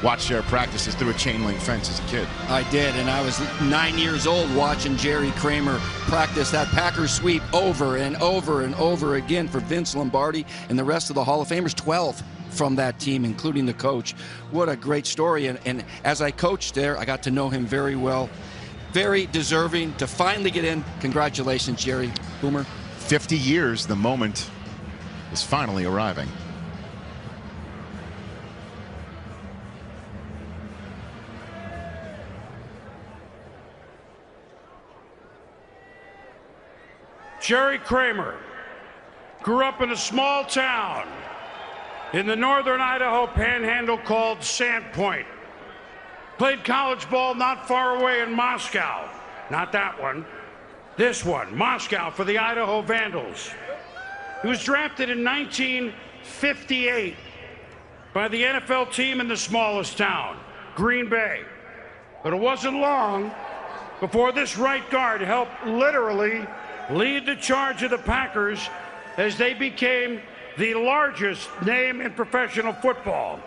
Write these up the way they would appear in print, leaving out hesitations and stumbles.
Watched their practices through a chain link fence as a kid. I did, and I was 9 years old watching Jerry Kramer practice that Packers sweep over and over and over again for Vince Lombardi and the rest of the Hall of Famers, 12 from that team, including the coach. What a great story, and as I coached there, I got to know him very well. Very deserving to finally get in. Congratulations, Jerry. Boomer. 50 years, the moment is finally arriving. Jerry Kramer grew up in a small town in the northern Idaho panhandle called Sandpoint. Played college ball not far away in Moscow. Not that one. This one, Moscow, for the Idaho Vandals. He was drafted in 1958 by the NFL team in the smallest town, Green Bay. But it wasn't long before this right guard helped literally lead the charge of the Packers as they became the largest name in professional football.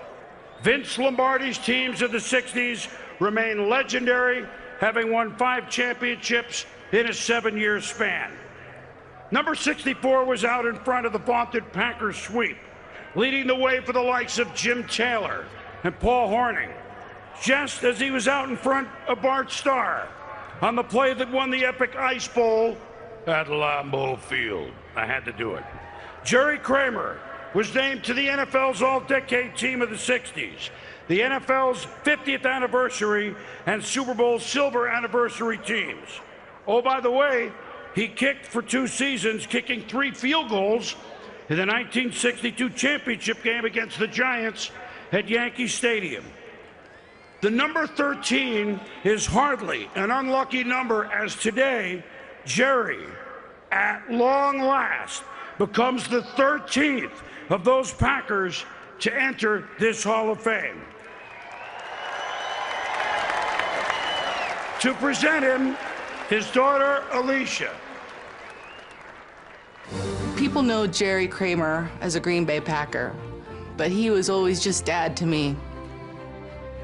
Vince Lombardi's teams of the 60s remain legendary, having won 5 championships in a 7-year span. Number 64 was out in front of the vaunted Packers sweep, leading the way for the likes of Jim Taylor and Paul Hornung, just as he was out in front of Bart Starr on the play that won the epic Ice Bowl at Lambeau Field. I had to do it. Jerry Kramer was named to the NFL's All-Decade Team of the 60s, the NFL's 50th anniversary and Super Bowl silver anniversary teams. Oh, by the way, he kicked for 2 seasons, kicking 3 field goals in the 1962 championship game against the Giants at Yankee Stadium. The number 13 is hardly an unlucky number, as today, Jerry, at long last, becomes the 13th of those Packers to enter this Hall of Fame. To present him, his daughter, Alicia. People know Jerry Kramer as a Green Bay Packer, but he was always just Dad to me.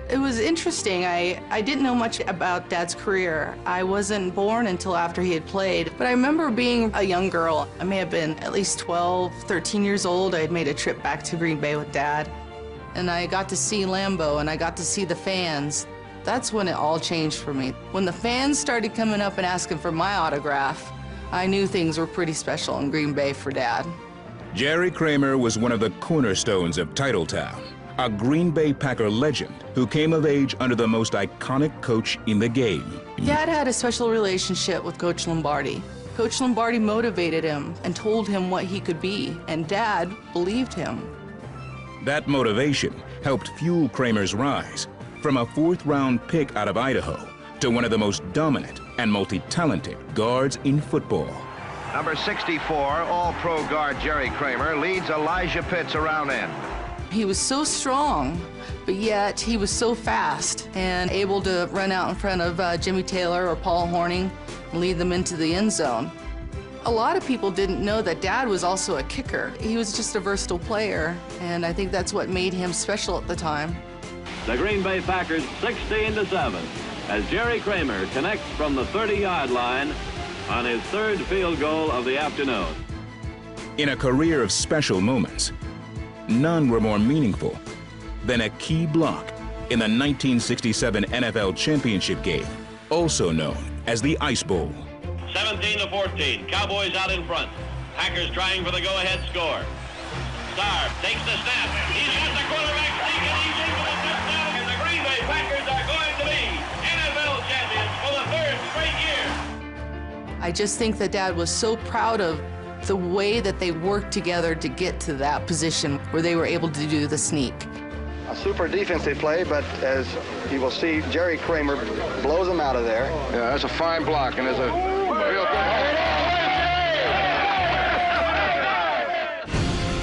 It was interesting. I didn't know much about Dad's career. I wasn't born until after he had played, but I remember being a young girl. I may have been at least 12, 13 years old. I had made a trip back to Green Bay with Dad, and I got to see Lambeau, and I got to see the fans. That's when it all changed for me. When the fans started coming up and asking for my autograph, I knew things were pretty special in Green Bay for Dad. Jerry Kramer was one of the cornerstones of Titletown, a Green Bay Packer legend who came of age under the most iconic coach in the game. Dad had a special relationship with Coach Lombardi. Coach Lombardi motivated him and told him what he could be, and Dad believed him. That motivation helped fuel Kramer's rise from a 4th-round pick out of Idaho to one of the most dominant and multi-talented guards in football. Number 64, All-Pro guard Jerry Kramer leads Elijah Pitts around end. He was so strong, but yet he was so fast and able to run out in front of Jimmy Taylor or Paul Hornung and lead them into the end zone. A lot of people didn't know that Dad was also a kicker. He was just a versatile player, and I think that's what made him special at the time. The Green Bay Packers 16-7 as Jerry Kramer connects from the 30-yard line on his 3rd field goal of the afternoon. In a career of special moments, none were more meaningful than a key block in the 1967 NFL Championship game, also known as the Ice Bowl. 17-14, Cowboys out in front. Packers trying for the go-ahead score. Starr takes the snap. He's got the quarterback sneak, and he's in for the touchdown. And the Green Bay Packers are going to be NFL champions for the 3rd straight year. I just think that Dad was so proud of the way that they worked together to get to that position where they were able to do the sneak. A super defensive play, but as you will see, Jerry Kramer blows him out of there. Yeah, that's a fine block, and there's a real good...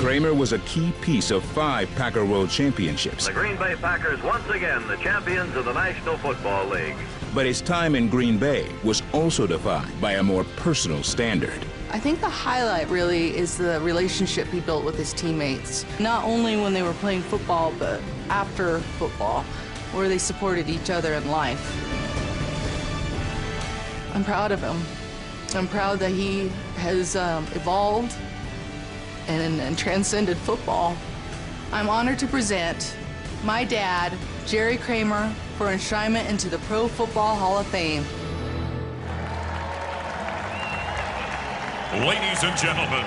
Kramer was a key piece of 5 Packer World Championships. The Green Bay Packers once again the champions of the National Football League. But his time in Green Bay was also defined by a more personal standard. I think the highlight really is the relationship he built with his teammates. Not only when they were playing football, but after football, where they supported each other in life. I'm proud of him. I'm proud that he has evolved and transcended football. I'm honored to present my dad, Jerry Kramer, for enshrinement into the Pro Football Hall of Fame. Ladies and gentlemen,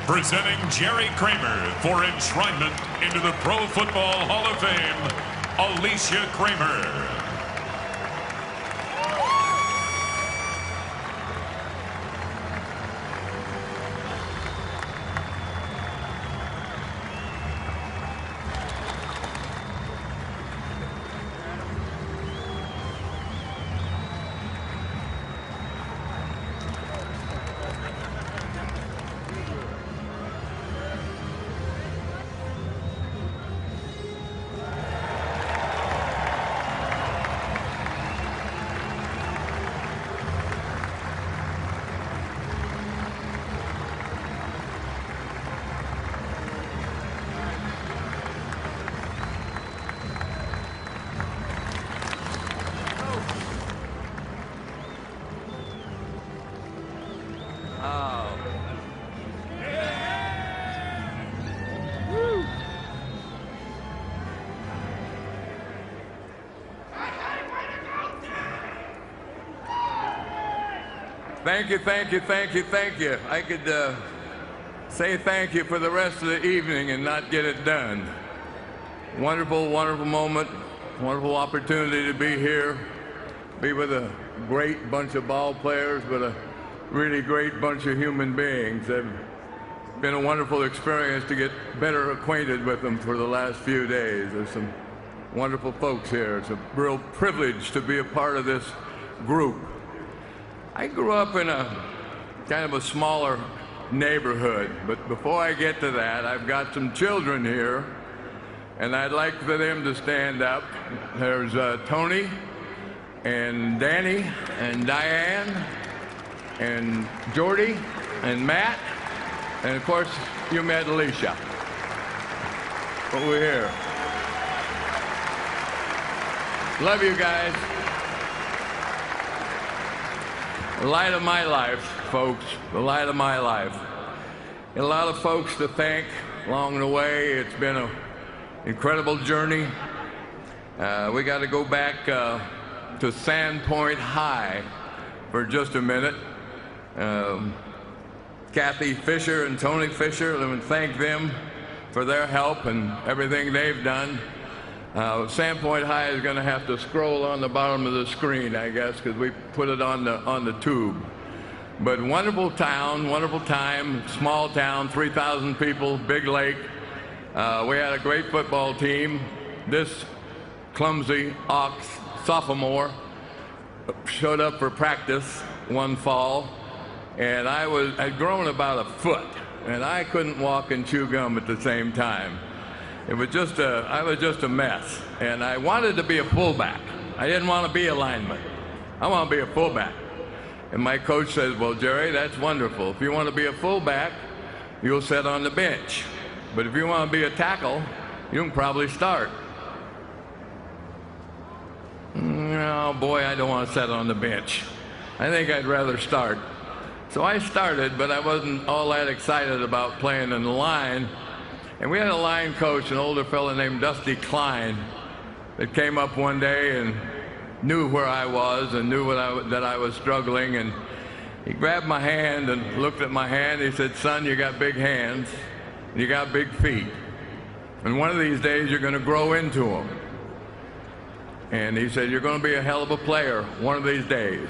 presenting Jerry Kramer for enshrinement into the Pro Football Hall of Fame, Alicia Kramer. Thank you, thank you, thank you, thank you. I could say thank you for the rest of the evening and not get it done. Wonderful, wonderful moment, wonderful opportunity to be here, be with a great bunch of ball players, but a really great bunch of human beings. It's been a wonderful experience to get better acquainted with them for the last few days. There's some wonderful folks here. It's a real privilege to be a part of this group. I grew up in a kind of a smaller neighborhood, but before I get to that, I've got some children here, and I'd like for them to stand up. There's Tony and Danny and Diane and Jordy and Matt, and of course, you met Alicia over here. Love you guys. The light of my life, folks, the light of my life. And a lot of folks to thank along the way. It's been an incredible journey. We got to go back to Sandpoint High for just a minute. Kathy Fisher and Tony Fisher, let me thank them for their help and everything they've done. Sandpoint High is going to have to scroll on the bottom of the screen, I guess, because we put it on the tube. But wonderful town, wonderful time, small town, 3,000 people, big lake. We had a great football team. This clumsy ox sophomore showed up for practice one fall, and I'd grown about a foot, and I couldn't walk and chew gum at the same time. It was I was just a mess, and I wanted to be a fullback. I didn't want to be a lineman. I want to be a fullback. And my coach says, well, Jerry, that's wonderful. If you want to be a fullback, you'll sit on the bench. But if you want to be a tackle, you can probably start. Oh, boy, I don't want to sit on the bench. I think I'd rather start. So I started, but I wasn't all that excited about playing in the line. And we had a line coach, an older fellow named Dusty Klein, that came up one day and knew where I was and knew that I was struggling. And he grabbed my hand and looked at my hand. He said, son, you got big hands, and you got big feet. And one of these days, you're going to grow into them. And he said, you're going to be a hell of a player one of these days.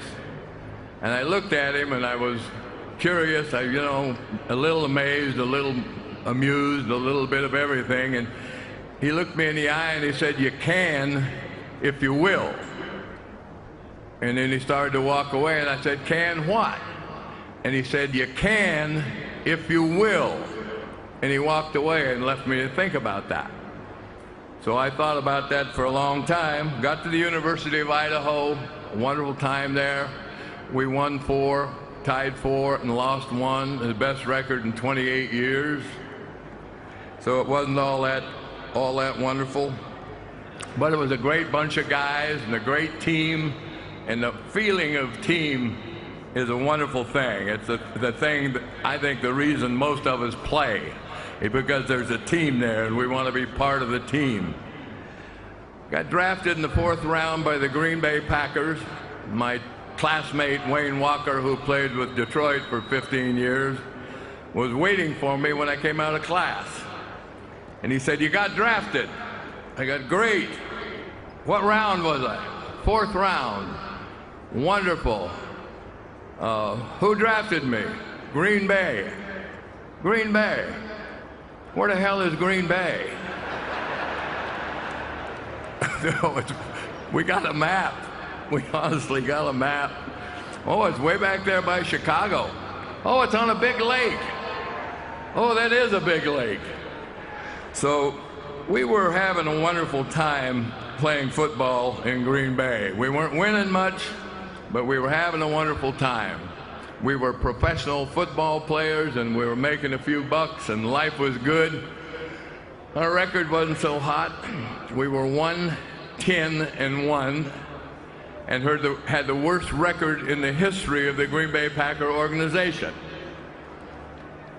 And I looked at him, and I was curious, a little amazed, a little amused, a little bit of everything. And he looked me in the eye and he said, you can if you will. And then he started to walk away, and I said, can what? And he said, you can if you will. And he walked away and left me to think about that. So I thought about that for a long time. Got to the University of Idaho, a wonderful time there. We won 4, tied 4, and lost 1, the best record in 28 years. So it wasn't all that wonderful. But it was a great bunch of guys and a great team, and the feeling of team is a wonderful thing. It's the thing that I think the reason most of us play is because there's a team there and we want to be part of the team. Got drafted in the 4th round by the Green Bay Packers. My classmate Wayne Walker, who played with Detroit for 15 years, was waiting for me when I came out of class. And he said, "You got drafted." I got, "Great. What round was I?" 4th round. "Wonderful. Who drafted me?" "Green Bay." "Green Bay? Where the hell is Green Bay?" We got a map. We honestly got a map. "Oh, it's way back there by Chicago." "Oh, it's on a big lake." "Oh, that is a big lake." So we were having a wonderful time playing football in Green Bay. We weren't winning much, but we were having a wonderful time. We were professional football players, and we were making a few bucks, and life was good. Our record wasn't so hot. We were 1-10-1 and had the worst record in the history of the Green Bay Packer organization.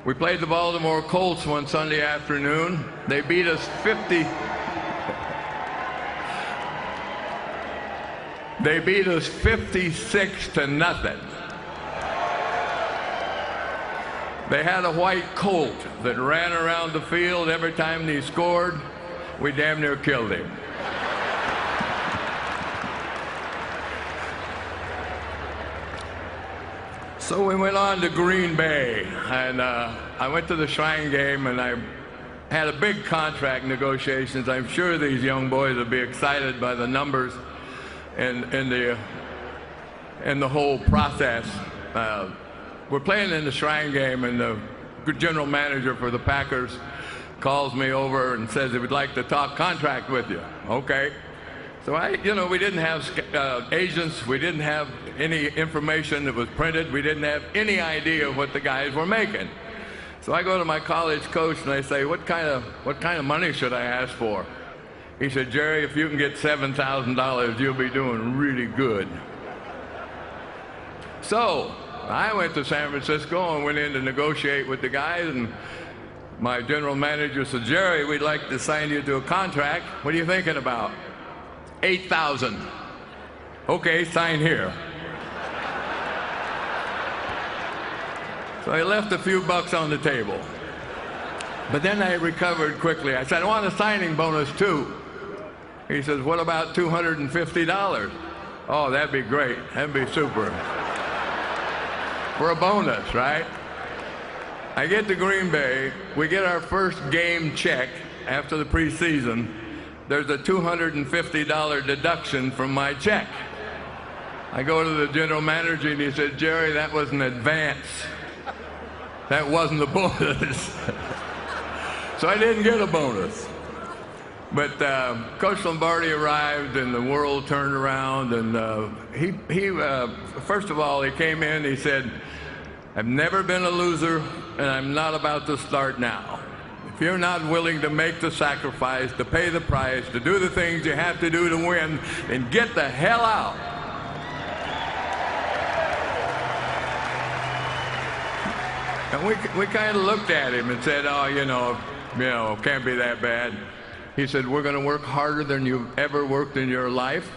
We played the Baltimore Colts one Sunday afternoon. They beat us 56-0. They had a white colt that ran around the field every time he scored. We damn near killed him. So we went on to Green Bay, and I went to the Shrine game, and I had a big contract negotiations. I'm sure these young boys will be excited by the numbers and the whole process. We're playing in the Shrine game, and the general manager for the Packers calls me over and says he would like to talk contract with you. Okay. So we didn't have agents. We didn't have any information that was printed. We didn't have any idea what the guys were making. So I go to my college coach and I say, what kind of money should I ask for? He said, "Jerry, if you can get $7,000, you'll be doing really good." So I went to San Francisco and went in to negotiate with the guys, and my general manager said, "Jerry, we'd like to sign you to a contract. What are you thinking about?" $8,000. "Okay, sign here." So I left a few bucks on the table. But then I recovered quickly. I said, "I want a signing bonus too." He says, "What about $250? "Oh, that'd be great. That'd be super." For a bonus, right? I get to Green Bay. We get our first game check after the preseason. There's a $250 deduction from my check. I go to the general manager and he said, "Jerry, that was an advance. That wasn't a bonus." So I didn't get a bonus. But Coach Lombardi arrived and the world turned around, and he first of all, he came in, he said, "I've never been a loser and I'm not about to start now. If you're not willing to make the sacrifice, to pay the price, to do the things you have to do to win, then get the hell out." And we kind of looked at him and said, "Oh, can't be that bad." He said, "We're going to work harder than you've ever worked in your life.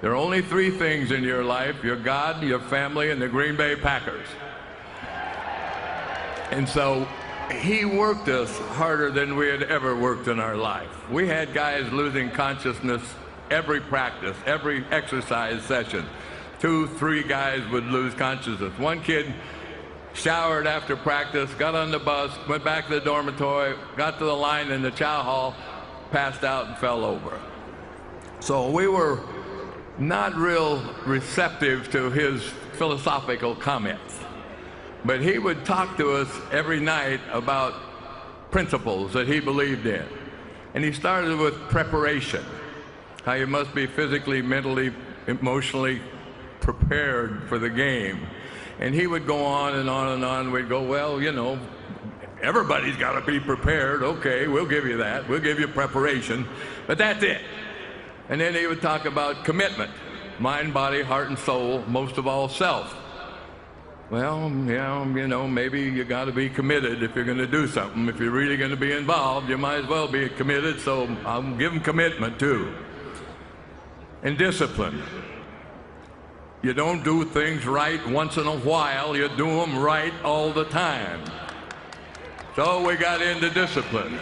There are only 3 things in your life: your God, your family, and the Green Bay Packers." And so he worked us harder than we had ever worked in our life. We had guys losing consciousness every practice, every exercise session. 2, 3 guys would lose consciousness. One kid showered after practice, got on the bus, went back to the dormitory, got to the line in the chow hall, passed out and fell over. So we were not real receptive to his philosophical comments. But he would talk to us every night about principles that he believed in. And he started with preparation, how you must be physically, mentally, emotionally prepared for the game. And he would go on and on and on. We'd go, "Well, everybody's got to be prepared. Okay, we'll give you that. We'll give you preparation. But that's it. And then he would talk about commitment, mind, body, heart, and soul, most of all self. Well, yeah, you know, maybe you got to be committed if you're going to do something. If you're really going to be involved, you might as well be committed, so I'll give them commitment too. And discipline. You don't do things right once in a while, you do them right all the time. So we got into discipline,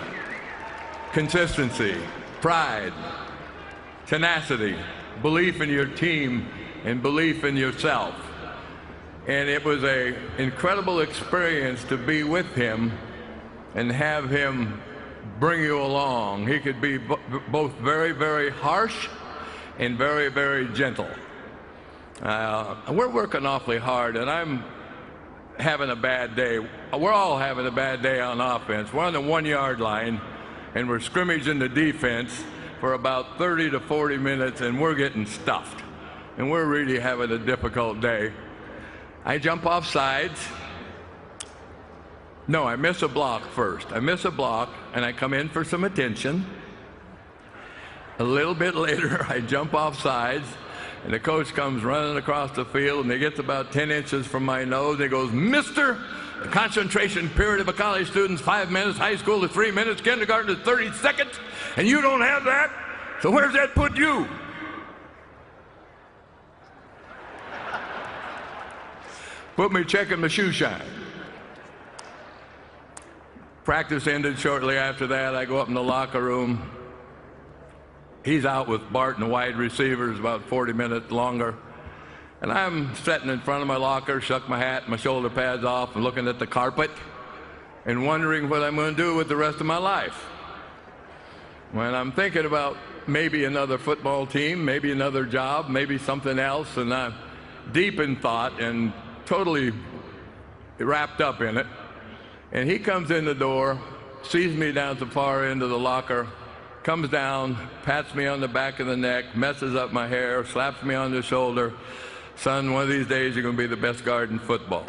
consistency, pride, tenacity, belief in your team, and belief in yourself. And it was an incredible experience to be with him and have him bring you along. He could be both very, very harsh and very, very gentle. We're working awfully hard, and I'm having a bad day. We're all having a bad day on offense. We're on the 1 yard line, and we're scrimmaging the defense for about 30 to 40 minutes, and we're getting stuffed. And we're really having a difficult day. I jump off sides. No, I miss a block first. I miss a block, and I come in for some attention. A little bit later, I jump off sides, and the coach comes running across the field, and he gets about 10 inches from my nose. He goes, "Mister, the concentration period of a college student's 5 minutes, high school is 3 minutes, kindergarten is 30 seconds, and you don't have that? So where's that put you?" Put me checking my shoe shine. Practice ended shortly after that. I go up in the locker room. He's out with Bart and the wide receivers about 40 minutes longer. And I'm sitting in front of my locker, shuck my hat, my shoulder pads off, and looking at the carpet and wondering what I'm going to do with the rest of my life. When I'm thinking about maybe another football team, maybe another job, maybe something else, and I'm deep in thought and totally wrapped up in it. And he comes in the door, sees me down at the far end of the locker, comes down, pats me on the back of the neck, messes up my hair, slaps me on the shoulder. "Son, one of these days you're going to be the best guard in football."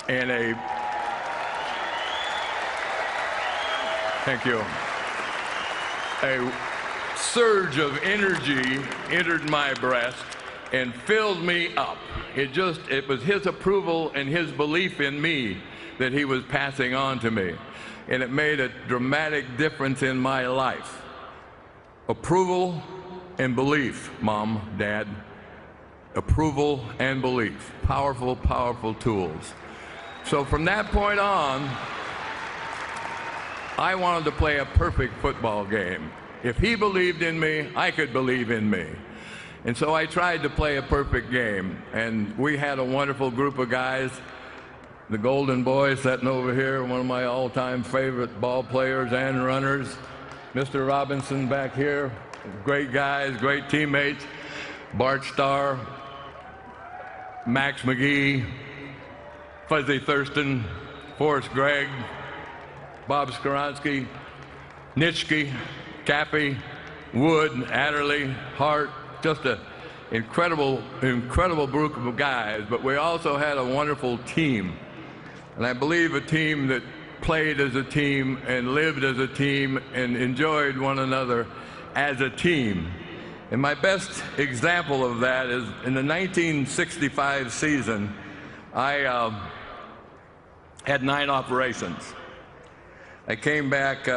And thank you. A surge of energy entered my breast and filled me up. It was his approval and his belief in me that he was passing on to me. And it made a dramatic difference in my life. Approval and belief, Mom, Dad. Approval and belief. Powerful, powerful tools. So from that point on, I wanted to play a perfect football game. If he believed in me, I could believe in me. And so I tried to play a perfect game. And we had a wonderful group of guys. The Golden Boys sitting over here, one of my all-time favorite ball players and runners. Mr. Robinson back here, great guys, great teammates. Bart Starr, Max McGee, Fuzzy Thurston, Forrest Gregg, Bob Skoronsky, Nitschke, Cappy, Wood, Adderley, Hart, just an incredible group of guys. But we also had a wonderful team. And I believe a team that played as a team and lived as a team and enjoyed one another as a team. And my best example of that is in the 1965 season, I had 9 operations. I came back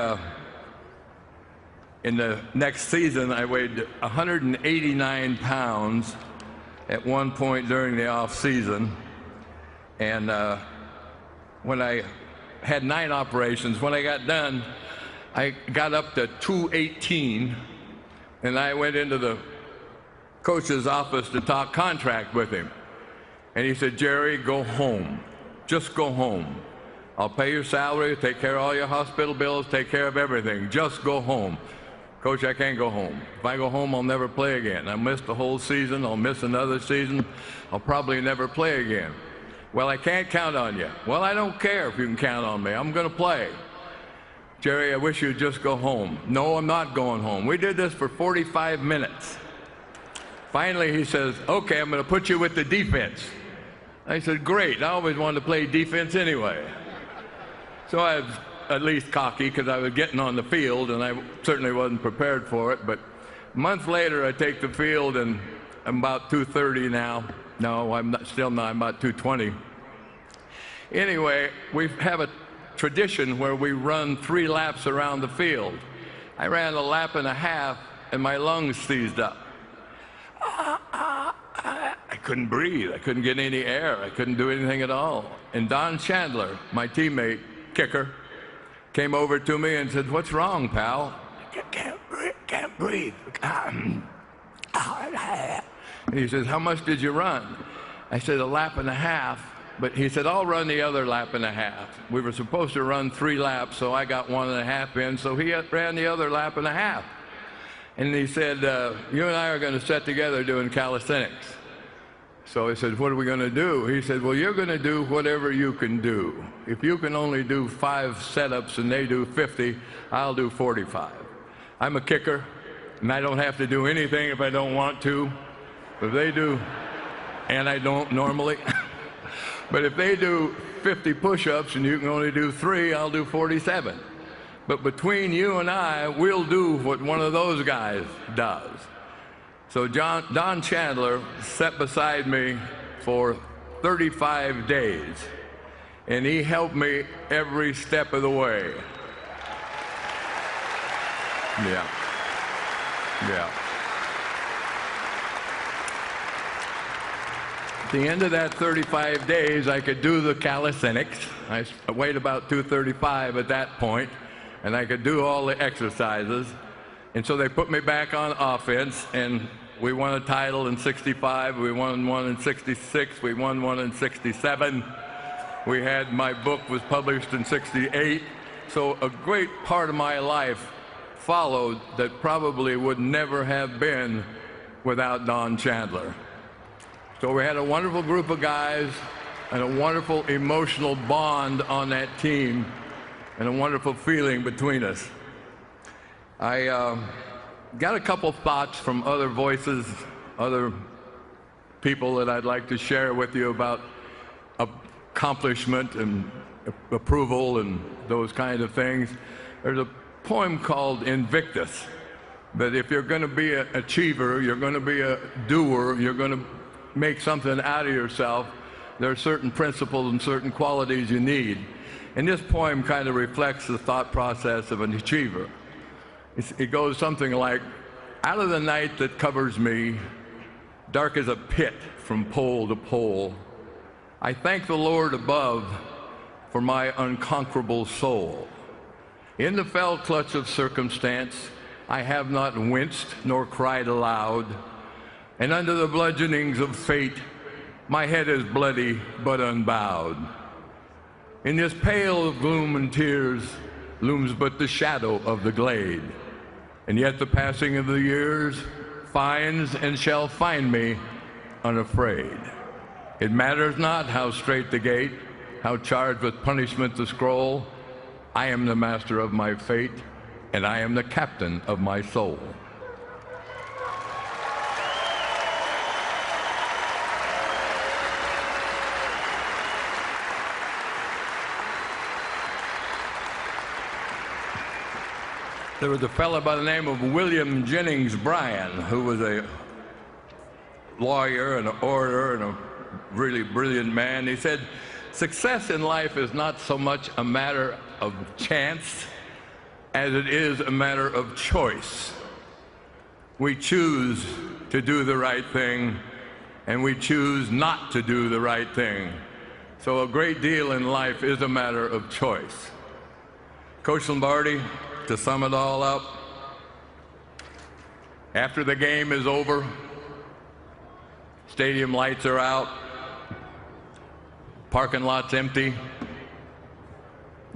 in the next season. I weighed 189 pounds at one point during the off season. And when I had 9 operations, when I got done, I got up to 218, and I went into the coach's office to talk contract with him. And he said, "Jerry, go home. Just go home. I'll pay your salary, take care of all your hospital bills, take care of everything. Just go home." "Coach, I can't go home. If I go home, I'll never play again. I missed the whole season. I'll miss another season. I'll probably never play again." "Well, I can't count on you." "Well, I don't care if you can count on me. I'm going to play." "Jerry, I wish you'd just go home." "No, I'm not going home." We did this for 45 minutes. Finally, he says, "Okay, I'm going to put you with the defense." I said, "Great. I always wanted to play defense anyway." So I was at least cocky because I was getting on the field, and I certainly wasn't prepared for it. But A month later, I take the field, and I'm about 230 now. No, I'm not, still not. I'm about 220. Anyway, we have a tradition where we run 3 laps around the field. I ran a lap and a half, and my lungs seized up. I couldn't breathe. I couldn't get any air. I couldn't do anything at all. And Don Chandler, my teammate, kicker, came over to me and said, "What's wrong, pal?" Can't breathe. And he says, "How much did you run?" I said, "A lap and a half." But he said, "I'll run the other lap and a half." We were supposed to run 3 laps, so I got 1.5 in, so he ran the other lap and a half. And he said, "You and I are going to sit together doing calisthenics." So I said, "What are we going to do?" He said, "Well, you're going to do whatever you can do. If you can only do 5 setups and they do 50, I'll do 45. I'm a kicker, and I don't have to do anything if I don't want to. If they do, and I don't normally, but if they do 50 push-ups and you can only do 3, I'll do 47. But between you and I, we'll do what one of those guys does." So Don Chandler sat beside me for 35 days, and he helped me every step of the way. Yeah. At the end of that 35 days, I could do the calisthenics. I weighed about 235 at that point, and I could do all the exercises. And so they put me back on offense, and we won a title in '65, we won one in '66, we won one in '67. My book was published in '68. So a great part of my life followed that probably would never have been without Don Chandler. So we had a wonderful group of guys and a wonderful emotional bond on that team and a wonderful feeling between us. I got a couple thoughts from other voices, other people that I'd like to share with you about accomplishment and approval and those kind of things. There's a poem called Invictus, that if you're going to be an achiever, you're going to be a doer, you're going to make something out of yourself, there are certain principles and certain qualities you need. And this poem kind of reflects the thought process of an achiever. It goes something like, "Out of the night that covers me, dark as a pit from pole to pole, I thank the Lord above for my unconquerable soul. In the fell clutch of circumstance, I have not winced nor cried aloud, and under the bludgeonings of fate, my head is bloody but unbowed. In this pale of gloom and tears looms but the shadow of the glade, and yet the passing of the years finds and shall find me unafraid. It matters not how straight the gate, how charged with punishment the scroll, I am the master of my fate, and I am the captain of my soul." There was a fellow by the name of William Jennings Bryan, who was a lawyer and an orator and a really brilliant man. He said, "Success in life is not so much a matter of chance as it is a matter of choice. We choose to do the right thing, and we choose not to do the right thing. So a great deal in life is a matter of choice." Coach Lombardi, to sum it all up, after the game is over, stadium lights are out, parking lot's empty,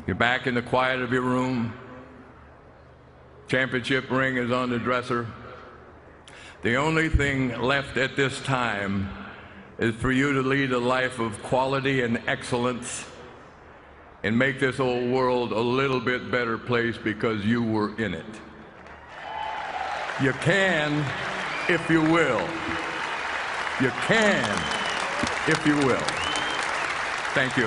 you're back in the quiet of your room, championship ring is on the dresser. The only thing left at this time is for you to lead a life of quality and excellence and make this old world a little bit better place because you were in it. You can if you will. You can if you will. Thank you.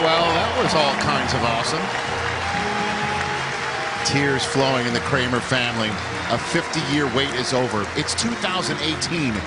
Well, that was all kinds of awesome. Tears flowing in the Kramer family. A 50-year wait is over. It's 2018.